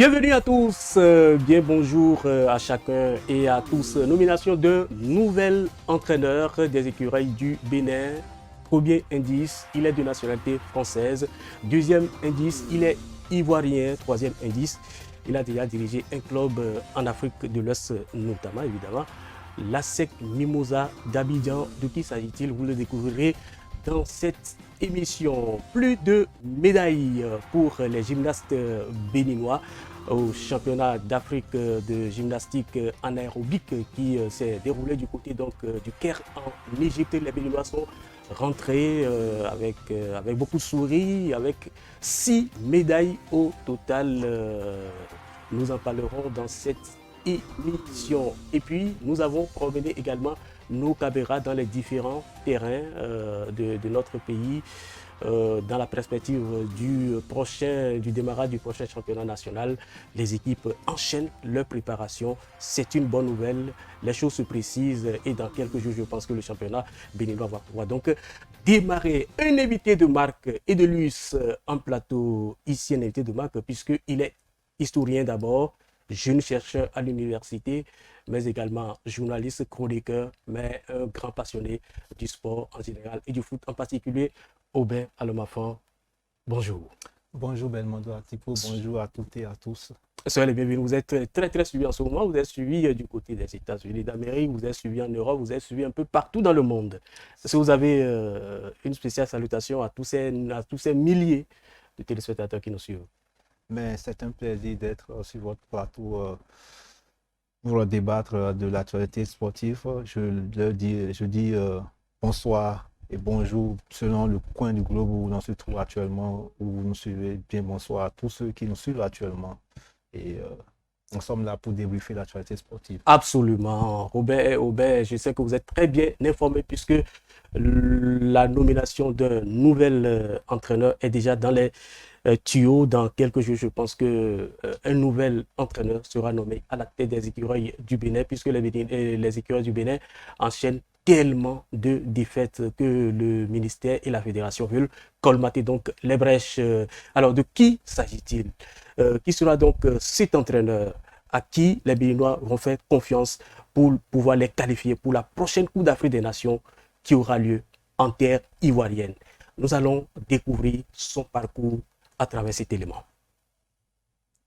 Bienvenue à tous, bien bonjour à chacun et à tous. Nomination d'un nouvel entraîneur des écureuils du Bénin. Premier indice, il est de nationalité française. Deuxième indice, il est ivoirien. Troisième indice, il a déjà dirigé un club en Afrique de l'Ouest, notamment évidemment l'ASEC Mimosa d'Abidjan. De qui s'agit-il? Vous le découvrirez dans cette émission. Plus de médailles pour les gymnastes béninois au championnat d'Afrique de gymnastique anaérobique qui s'est déroulé du côté donc, du Caire en Égypte. Les Béninois sont rentrés avec beaucoup de souris, avec 6 médailles au total. Nous en parlerons dans cette émission. Et puis, nous avons promené également nos caméras dans les différents terrains de notre pays dans la perspective du démarrage du prochain championnat national. Les équipes enchaînent leur préparation. C'est une bonne nouvelle. Les choses se précisent et dans quelques jours, je pense que le championnat béninois va pouvoir donc démarrer. Un invité de marque et de luxe en plateau. Ici, un invité de marque puisqu'il est historien d'abord, jeune chercheur à l'université, mais également journaliste, chroniqueur, mais un grand passionné du sport en général et du foot en particulier. Aubin Alomafan, bonjour. Bonjour Belmondo Atipo, bonjour à toutes et à tous. Soyez les bienvenus. Vous êtes très suivi en ce moment. Vous êtes suivi du côté des États-Unis d'Amérique, vous êtes suivi en Europe, vous êtes suivi un peu partout dans le monde. Est-ce que vous avez une spéciale salutation à tous ces milliers de téléspectateurs qui nous suivent? Mais c'est un plaisir d'être sur votre plateau pour débattre de l'actualité sportive. Je dis bonsoir et bonjour selon le coin du globe où l'on se trouve actuellement, où vous nous suivez. Bien bonsoir à tous ceux qui nous suivent actuellement. Et nous sommes là pour débriefer l'actualité sportive. Absolument. Robert, je sais que vous êtes très bien informé puisque la nomination d'un nouvel entraîneur est déjà dans les tuyaux. Dans quelques jours, je pense que un nouvel entraîneur sera nommé à la tête des écureuils du Bénin puisque les écureuils du Bénin enchaînent tellement de défaites que le ministère et la fédération veulent colmater donc les brèches. Alors, de qui s'agit-il? Qui sera donc cet entraîneur à qui les Béninois vont faire confiance pour pouvoir les qualifier pour la prochaine Coupe d'Afrique des Nations qui aura lieu en terre ivoirienne? Nous allons découvrir son parcours à travers cet élément.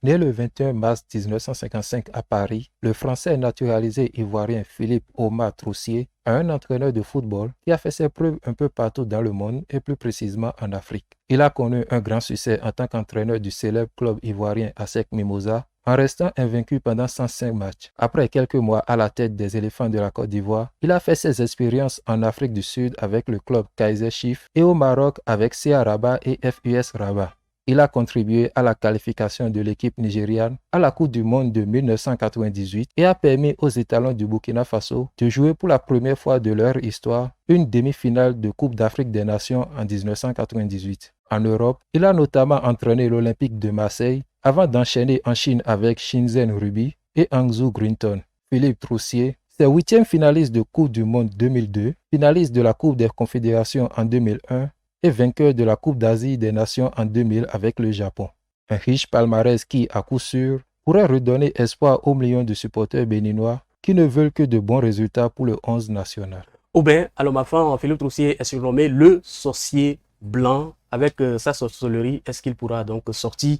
Né le 21 mars 1955 à Paris, le Français naturalisé ivoirien Philippe Omar Troussier est un entraîneur de football qui a fait ses preuves un peu partout dans le monde et plus précisément en Afrique. Il a connu un grand succès en tant qu'entraîneur du célèbre club ivoirien ASEC Mimosa en restant invaincu pendant 105 matchs. Après quelques mois à la tête des éléphants de la Côte d'Ivoire, il a fait ses expériences en Afrique du Sud avec le club Kaizer Chiefs et au Maroc avec CA Rabat et FUS Rabat. Il a contribué à la qualification de l'équipe nigériane à la Coupe du Monde de 1998 et a permis aux étalons du Burkina Faso de jouer pour la première fois de leur histoire une demi-finale de Coupe d'Afrique des Nations en 1998. En Europe, il a notamment entraîné l'Olympique de Marseille avant d'enchaîner en Chine avec Shenzhen Ruby et Hangzhou Greenton. Philippe Troussier, c'est 8e finaliste de Coupe du Monde 2002, finaliste de la Coupe des Confédérations en 2001, et vainqueur de la Coupe d'Asie des Nations en 2000 avec le Japon. Un riche palmarès qui, à coup sûr, pourrait redonner espoir aux millions de supporters béninois qui ne veulent que de bons résultats pour le 11 national. Aubin Alomafan, Philippe Troussier est surnommé le sorcier blanc. Avec sa sorcellerie, est-ce qu'il pourra donc sortir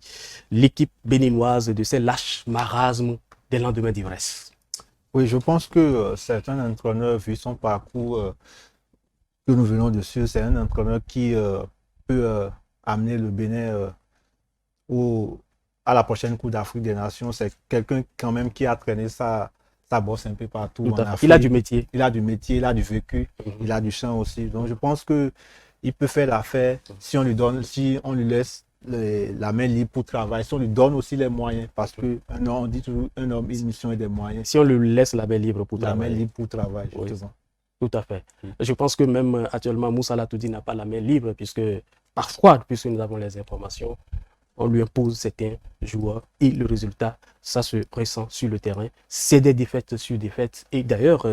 l'équipe béninoise de ces lâches marasmes des lendemains d'ivresse? Oui, je pense que certains entraîneurs, vu son parcours que nous venons de suivre, c'est un entraîneur qui peut amener le Bénin à la prochaine Coupe d'Afrique des Nations. C'est quelqu'un quand même qui a traîné sa bosse un peu partout en Afrique. Il a du métier. Il a du métier, il a du vécu, il a du champ aussi. Donc je pense qu'il peut faire l'affaire si on lui laisse la main libre pour travailler, si on lui donne aussi les moyens, parce que on dit toujours un homme, une mission et des moyens. Si on lui laisse la main libre pour travailler. La main libre pour travailler, justement. Oui. Tout à fait. Je pense que même actuellement, Moussa Latoudi n'a pas la main libre puisque parfois, puisque nous avons les informations, on lui impose certains joueurs et le résultat, ça se ressent sur le terrain. C'est des défaites sur défaites. Et d'ailleurs,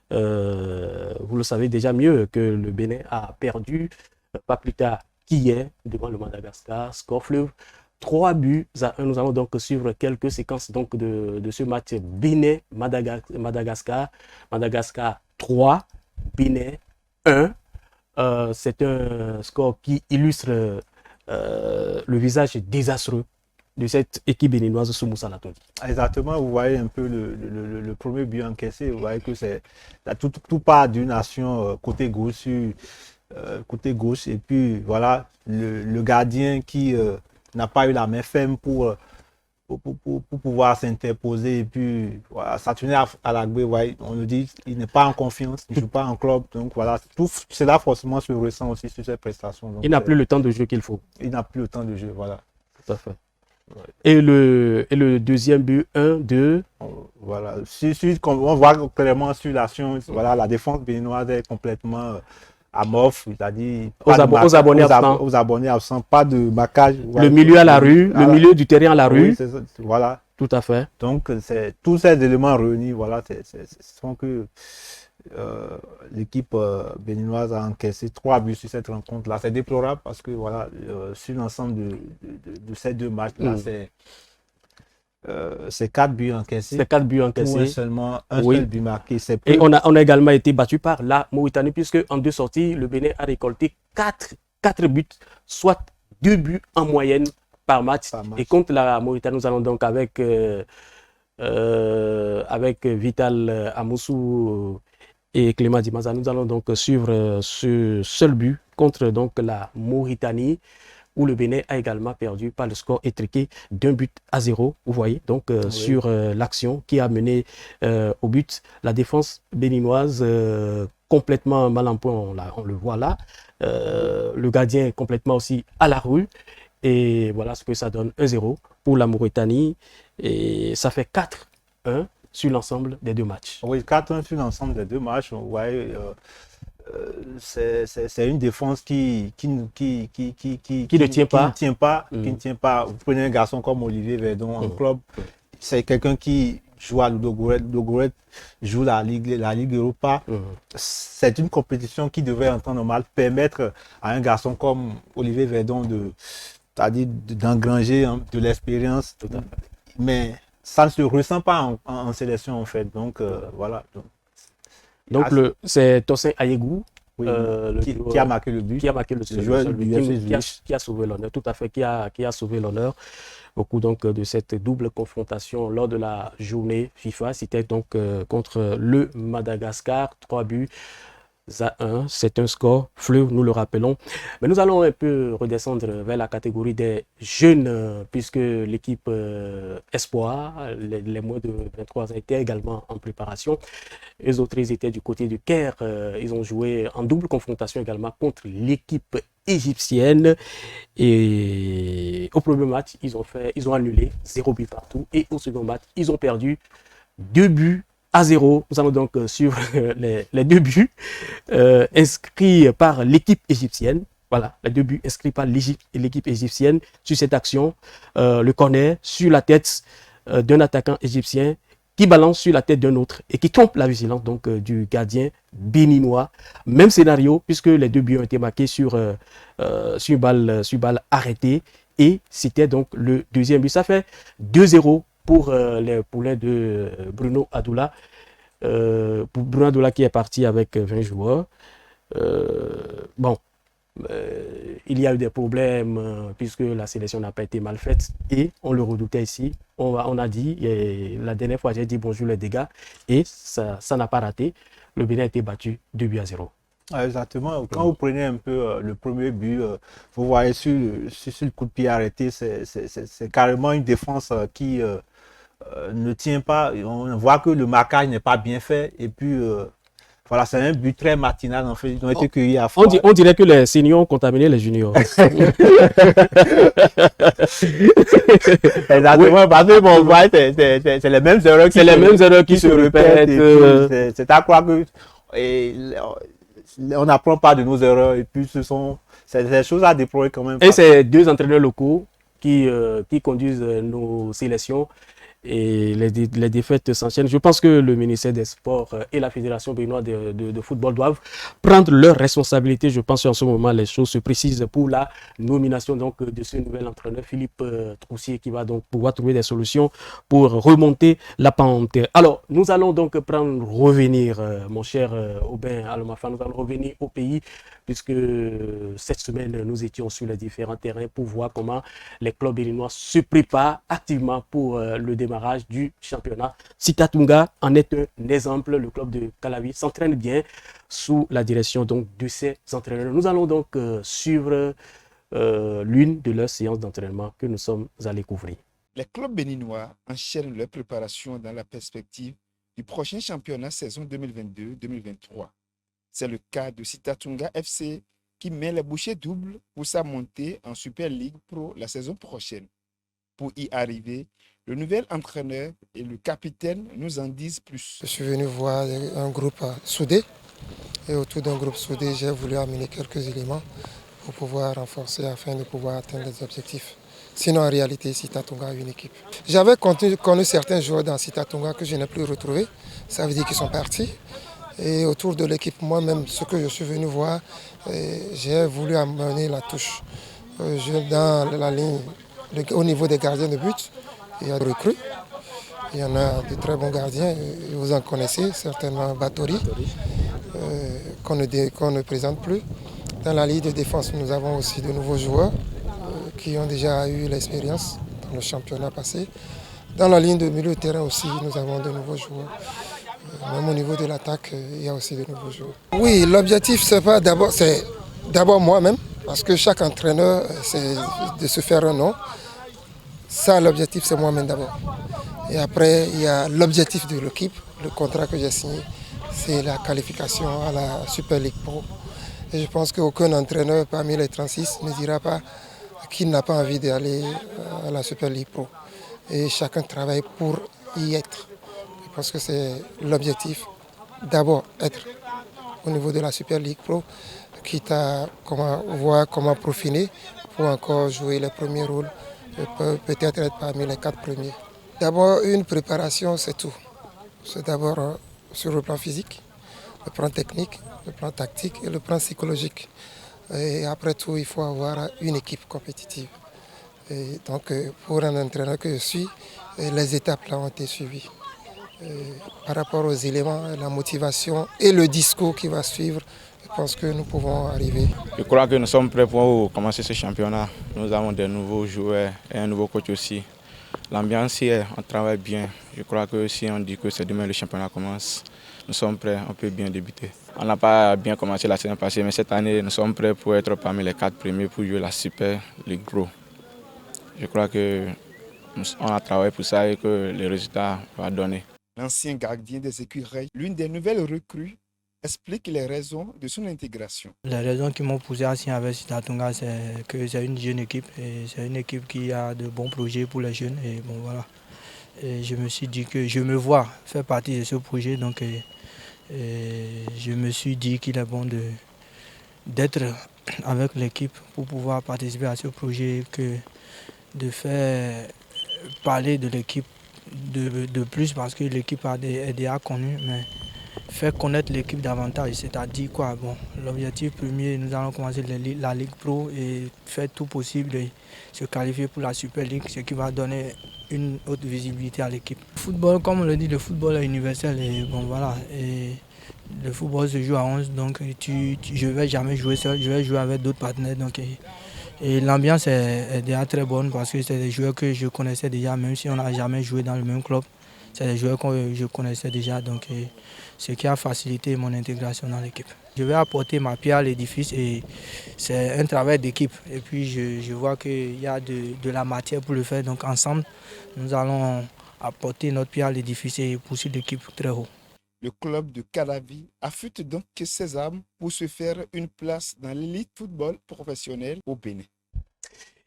vous le savez déjà mieux que le Bénin a perdu pas plus tard qu'hier devant le Madagascar, score fleuve 3-1. Nous allons donc suivre quelques séquences donc de ce match Bénin-Madagascar. Madagascar 3, Bénin 1. C'est un score qui illustre le visage désastreux de cette équipe béninoise sous Moussa Latondi. Exactement, vous voyez un peu le premier but encaissé, vous voyez que tout part d'une action côté gauche, et puis voilà, le gardien qui n'a pas eu la main ferme pour pouvoir s'interposer, et puis voilà, ça tenait à la grille, ouais, on nous dit il n'est pas en confiance, il ne joue pas en club, donc voilà, tout cela forcément se ressent aussi sur ses prestations. Donc, il n'a plus le temps de jeu qu'il faut. Il n'a plus le temps de jeu, voilà. Tout à fait. Ouais. Et le deuxième but, 1-2. Voilà, on voit clairement sur l'action, voilà, la défense béninoise est complètement amorphe, c'est-à-dire aux abonnés absents, pas de marquage. Le milieu à la rue, le milieu du terrain à la rue. Oui, voilà. Tout à fait. Donc, tous ces éléments réunis, voilà, font que l'équipe béninoise a encaissé 3 buts sur cette rencontre-là. C'est déplorable parce que, voilà, sur l'ensemble de ces deux matchs-là, c'est 4 buts encaissés. C'est 4 buts encaissés. Pour seulement un seul but marqué. Et on a également été battu par la Mauritanie, puisque en 2 sorties, le Bénin a récolté 4 buts, soit 2 buts en moyenne par match. Et contre la Mauritanie, nous allons donc avec Vital Amoussou et Clément Dimaza, nous allons donc suivre ce seul but contre donc la Mauritanie, où le Bénin a également perdu par le score étriqué d'1-0. Vous voyez, donc sur l'action qui a mené au but. La défense béninoise complètement mal en point, on le voit là. Le gardien complètement aussi à la rue. Et voilà ce que ça donne, 1-0 pour la Mauritanie. Et ça fait 4-1 sur l'ensemble des 2 matchs. Oui, 4-1 sur l'ensemble des 2 matchs. Vous voyez, c'est une défense qui ne tient pas. Vous prenez un garçon comme Olivier Verdon en club, c'est quelqu'un qui joue à Ludogorets, joue la Ligue Europa. C'est une compétition qui devrait en temps normal permettre à un garçon comme Olivier Verdon c'est-à-dire d'engranger de l'expérience. Mais ça ne se ressent pas en sélection en fait. Donc voilà. Donc c'est Tosin Ayegou, oui, qui a marqué le but. Qui a marqué le joueur qui a sauvé l'honneur. Tout à fait, qui a sauvé l'honneur. Beaucoup donc de cette double confrontation lors de la journée FIFA. C'était donc contre le Madagascar, 3-1. C'est un score fleuve, nous le rappelons. Mais nous allons un peu redescendre vers la catégorie des jeunes, puisque l'équipe Espoir, les moins de 23 ans, étaient également en préparation. Les autres, ils étaient du côté du Caire. Ils ont joué en double confrontation également contre l'équipe égyptienne. Et au premier match, ils ont annulé 0 but partout. Et au second match, ils ont perdu 2-0. Nous allons donc suivre les 2 buts inscrits par l'équipe égyptienne. Voilà, les 2 buts inscrits par l'équipe égyptienne sur cette action. Le corner sur la tête d'un attaquant égyptien qui balance sur la tête d'un autre et qui trompe la vigilance donc, du gardien béninois. Même scénario, puisque les 2 buts ont été marqués sur balle arrêtée. Et c'était donc le deuxième but. Ça fait 2-0 pour les poulains de Bruno Adoula. Pour Bruno Adoula qui est parti avec 20 joueurs. Il y a eu des problèmes puisque la sélection n'a pas été mal faite et on le redoutait ici. On a dit, la dernière fois j'ai dit bonjour les dégâts et ça n'a pas raté. Le Bénin a été battu 2-0. Exactement. Quand vous prenez un peu le premier but, vous voyez sur le coup de pied arrêté, c'est carrément une défense qui ne tient pas. On voit que le marquage n'est pas bien fait. Et puis, voilà, c'est un but très matinal. En fait, ils ont été cueillis à froid. On dirait que les seniors ont contaminé les juniors. Exactement, oui. Parce que bon, c'est les mêmes erreurs qui se répètent. C'est à croire que... on n'apprend pas de nos erreurs et puis c'est des choses à déplorer quand même. Et c'est 2 entraîneurs locaux qui conduisent nos sélections et les défaites s'enchaînent. Je pense que le ministère des Sports et la Fédération béninoise de football doivent prendre leurs responsabilités. Je pense qu'en ce moment, les choses se précisent pour la nomination donc, de ce nouvel entraîneur, Philippe Troussier, qui va donc pouvoir trouver des solutions pour remonter la pente. Alors, nous allons donc revenir, mon cher Aubin Almafa, nous allons revenir au pays, puisque cette semaine, nous étions sur les différents terrains pour voir comment les clubs béninois se préparent activement pour le démarrage du championnat. Sitatunga en est un exemple. Le club de Calavi s'entraîne bien sous la direction donc, de ses entraîneurs. Nous allons donc suivre l'une de leurs séances d'entraînement que nous sommes allés couvrir. Les clubs béninois enchaînent leur préparation dans la perspective du prochain championnat saison 2022-2023. C'est le cas de Sitatunga FC qui met les bouchées doubles pour sa montée en Super League Pro la saison prochaine. Pour y arriver, le nouvel entraîneur et le capitaine nous en disent plus. Je suis venu voir un groupe soudé et autour d'un groupe soudé, j'ai voulu amener quelques éléments pour pouvoir renforcer afin de pouvoir atteindre les objectifs. Sinon, en réalité, Sitatunga a une équipe. J'avais connu certains joueurs dans Sitatunga que je n'ai plus retrouvés. Ça veut dire qu'ils sont partis. Et autour de l'équipe, moi-même, ce que je suis venu voir, j'ai voulu amener la touche. Dans la ligne, au niveau des gardiens de but, il y a des recrues. Il y en a de très bons gardiens, vous en connaissez, certainement Batory, qu'on ne présente plus. Dans la ligne de défense, nous avons aussi de nouveaux joueurs qui ont déjà eu l'expérience dans le championnat passé. Dans la ligne de milieu de terrain aussi, nous avons de nouveaux joueurs. Même au niveau de l'attaque, il y a aussi de nouveaux joueurs. Oui, l'objectif, c'est d'abord moi-même, parce que chaque entraîneur, c'est de se faire un nom. Ça, l'objectif, c'est moi-même d'abord. Et après, il y a l'objectif de l'équipe, le contrat que j'ai signé, c'est la qualification à la Super League Pro. Et je pense qu'aucun entraîneur parmi les 36 ne dira pas qu'il n'a pas envie d'aller à la Super League Pro. Et chacun travaille pour y être. Je pense que c'est l'objectif, d'abord être au niveau de la Super League Pro, quitte à voir comment profiner pour encore jouer les premiers rôles, peut-être être parmi les 4 premiers. D'abord, une préparation, c'est tout. C'est d'abord sur le plan physique, le plan technique, le plan tactique et le plan psychologique. Et après tout, il faut avoir une équipe compétitive. Et donc, pour un entraîneur que je suis, les étapes là ont été suivies. Par rapport aux éléments, la motivation et le discours qui va suivre, je pense que nous pouvons arriver. Je crois que nous sommes prêts pour commencer ce championnat. Nous avons des nouveaux joueurs et un nouveau coach aussi. L'ambiance hier, on travaille bien. Je crois que si on dit que c'est demain le championnat commence, nous sommes prêts, on peut bien débuter. On n'a pas bien commencé la saison passée, mais cette année, nous sommes prêts pour être parmi les 4 premiers pour jouer la Super League Pro. Je crois qu'on a travaillé pour ça et que les résultats vont donner. L'ancien gardien des écureuils, l'une des nouvelles recrues, explique les raisons de son intégration. Les raisons qui m'ont poussé à signer avec Sitatunga, c'est que c'est une jeune équipe et c'est une équipe qui a de bons projets pour les jeunes. Et bon, voilà. Et je me suis dit que je me vois faire partie de ce projet, donc je me suis dit qu'il est bon d'être avec l'équipe pour pouvoir participer à ce projet, que de faire parler de l'équipe de plus, parce que l'équipe est déjà connue, mais faire connaître l'équipe davantage, c'est-à-dire quoi? Bon, l'objectif premier, nous allons commencer la Ligue Pro et faire tout possible de se qualifier pour la Super League, ce qui va donner une autre visibilité à l'équipe. Le football, comme on le dit, le football est universel et bon voilà. Et le football se joue à 11, donc je ne vais jamais jouer seul, je vais jouer avec d'autres partenaires. Donc, et l'ambiance est déjà très bonne parce que c'est des joueurs que je connaissais déjà, même si on n'a jamais joué dans le même club. C'est des joueurs que je connaissais déjà, donc ce qui a facilité mon intégration dans l'équipe. Je vais apporter ma pierre à l'édifice et c'est un travail d'équipe. Et puis je vois qu'il y a de la matière pour le faire, donc ensemble, nous allons apporter notre pierre à l'édifice et pousser l'équipe très haut. Le club de Calavi affûte donc ses armes pour se faire une place dans l'élite football professionnel au Bénin.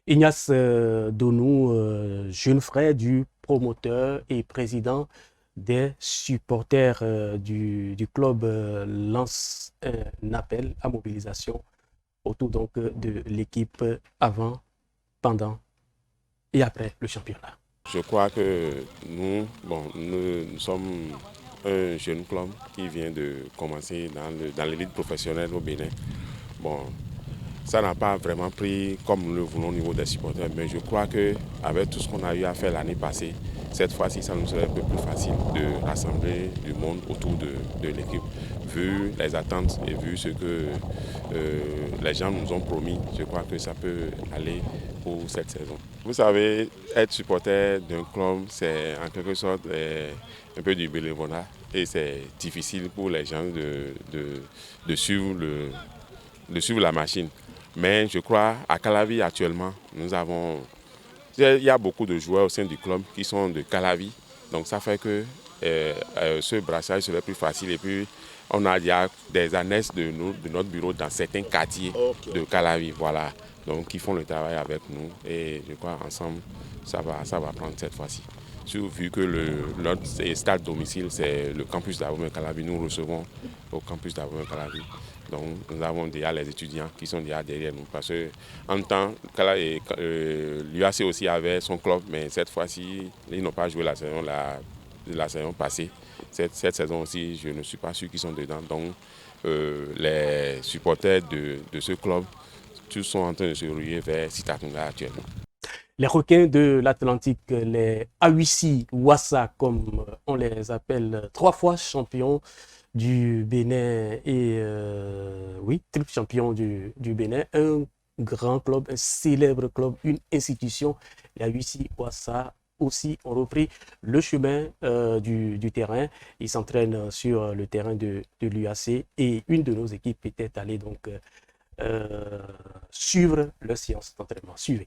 Ignace Donou, jeune frère du promoteur et président des supporters du club, lance un appel à mobilisation autour donc de l'équipe avant, pendant et après le championnat. Je crois que nous sommes un jeune club qui vient de commencer dans l'élite professionnelle au Bénin. Bon, ça n'a pas vraiment pris comme nous le voulons au niveau des supporters, mais je crois qu'avec tout ce qu'on a eu à faire l'année passée, cette fois-ci, ça nous serait un peu plus facile de rassembler du monde autour de l'équipe. Vu les attentes et vu ce que les gens nous ont promis, je crois que ça peut aller pour cette saison. Vous savez, être supporter d'un club, c'est en quelque sorte un peu du bénévolat et c'est difficile pour les gens de suivre la machine. Mais je crois à Calavi actuellement, il y a beaucoup de joueurs au sein du club qui sont de Calavi. Donc ça fait que ce brassage serait plus facile. Et puis il y a des annexes de notre bureau dans certains quartiers de Calavi. Voilà. Donc qui font le travail avec nous. Et je crois ensemble, ça va prendre cette fois-ci. Vu que notre stade domicile, c'est le campus d'Abomey Calavi, nous recevons au campus d'Abomey Calavi. Donc nous avons déjà les étudiants qui sont déjà derrière nous. Parce qu'en temps, l'UAC aussi avait son club, mais cette fois-ci, ils n'ont pas joué la saison passée. Cette saison aussi, je ne suis pas sûr qu'ils sont dedans. Donc les supporters de ce club, tous sont en train de se ruer vers Sitatunga actuellement. Les requins de l'Atlantique, les Awisi Wassa, comme on les appelle, 3 fois champions du Bénin et triple champion du Bénin, un grand club, un célèbre club, une institution. Les Awisi Wassa aussi ont repris le chemin du terrain. Ils s'entraînent sur le terrain de l'UAC et une de nos équipes était allée donc suivre leur séance d'entraînement. Suivez.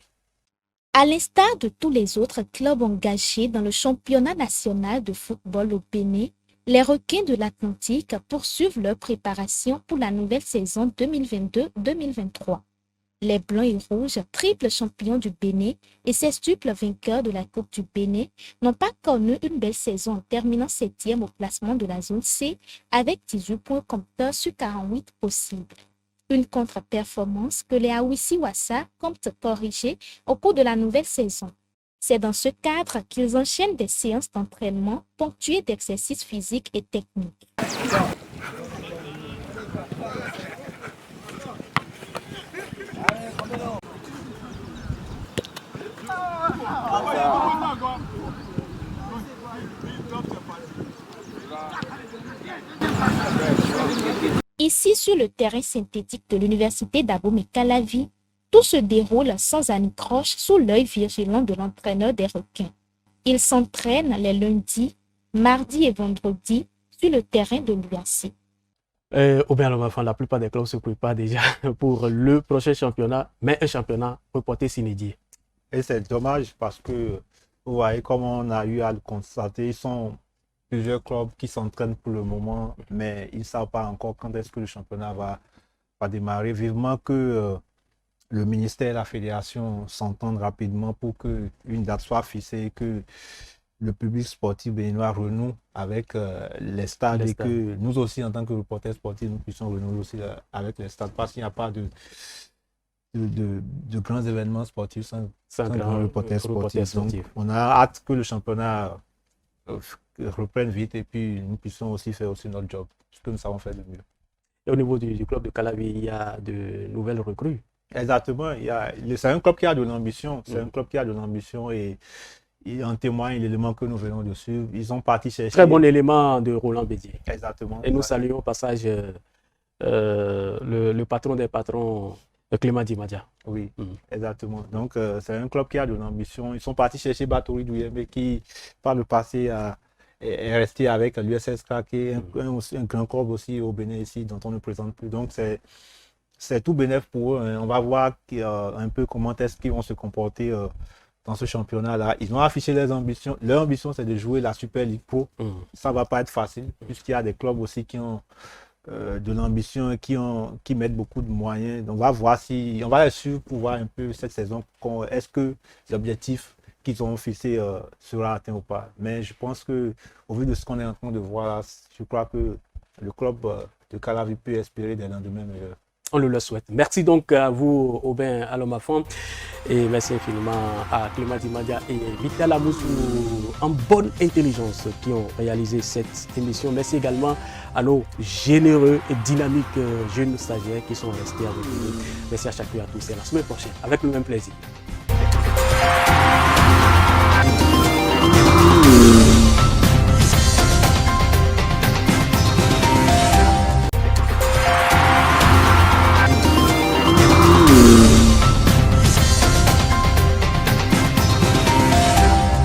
À l'instar de tous les autres clubs engagés dans le championnat national de football au Bénin, les requins de l'Atlantique poursuivent leur préparation pour la nouvelle saison 2022-2023. Les Blancs et Rouges, triple champions du Bénin et sextuple vainqueurs de la Coupe du Bénin, n'ont pas connu une belle saison en terminant 7e au classement de la zone C avec 18 points compteurs sur 48 possibles. Une contre-performance que les Awisi Wassa comptent corriger au cours de la nouvelle saison. C'est dans ce cadre qu'ils enchaînent des séances d'entraînement ponctuées d'exercices physiques et techniques. Ici, sur le terrain synthétique de l'université d'Abomey Calavi, tout se déroule sans anicroche sous l'œil vigilant de l'entraîneur des requins. Il s'entraîne les lundis, mardis et vendredis sur le terrain de l'UAC. La plupart des clubs se préparent déjà pour le prochain championnat, mais un championnat reporté s'inédit. Et c'est dommage parce que, vous voyez, comme on a eu à le constater, ils sont plusieurs clubs qui s'entraînent pour le moment, mais ils ne savent pas encore quand est-ce que le championnat va démarrer. Vivement que le ministère et la fédération s'entendent rapidement pour qu'une date soit fixée et que le public sportif béninois renoue avec les stades et que nous aussi, en tant que reporters sportifs, nous puissions renouer aussi avec les stades parce qu'il n'y a pas de grands événements sportifs sans grand reporter sportif. Donc, on a hâte que le championnat reprenne vite et puis nous puissions aussi faire aussi notre job, ce que nous savons faire de mieux. Et au niveau du club de Calavi, il y a de nouvelles recrues. Exactement, c'est un club qui a de l'ambition, c'est un club qui a de l'ambition et en témoigne l'élément que nous venons de suivre. Ils ont parti chercher. Très bon élément de Roland Bédier. Exactement. Et nous saluons au passage le patron des patrons, Clément Dimadia. Oui, exactement. Donc c'est un club qui a de l'ambition. Ils sont partis chercher Batori Douyembe qui, par le passé, est resté avec l'USSK, qui est un grand club aussi au Bénin ici, dont on ne présente plus. Donc c'est tout bénéf pour eux. On va voir un peu comment est-ce qu'ils vont se comporter dans ce championnat-là. Ils ont affiché leurs ambitions. Leur ambition, c'est de jouer la Super League Pro. Ça ne va pas être facile, puisqu'il y a des clubs aussi qui ont de l'ambition et qui mettent beaucoup de moyens. Donc, on va voir on va être sûr pour voir un peu cette saison, est-ce que l'objectif qu'ils ont fixé sera atteint ou pas. Mais je pense qu'au vu de ce qu'on est en train de voir, je crois que le club de Calavi peut espérer des lendemains meilleurs. On le leur souhaite. Merci donc à vous, Aubin Alomafan, et merci infiniment à Clément Dimandia et Vital Amoussou en bonne intelligence qui ont réalisé cette émission. Merci également à nos généreux et dynamiques jeunes stagiaires qui sont restés avec nous. Merci à chacun et à tous et à la semaine prochaine avec le même plaisir.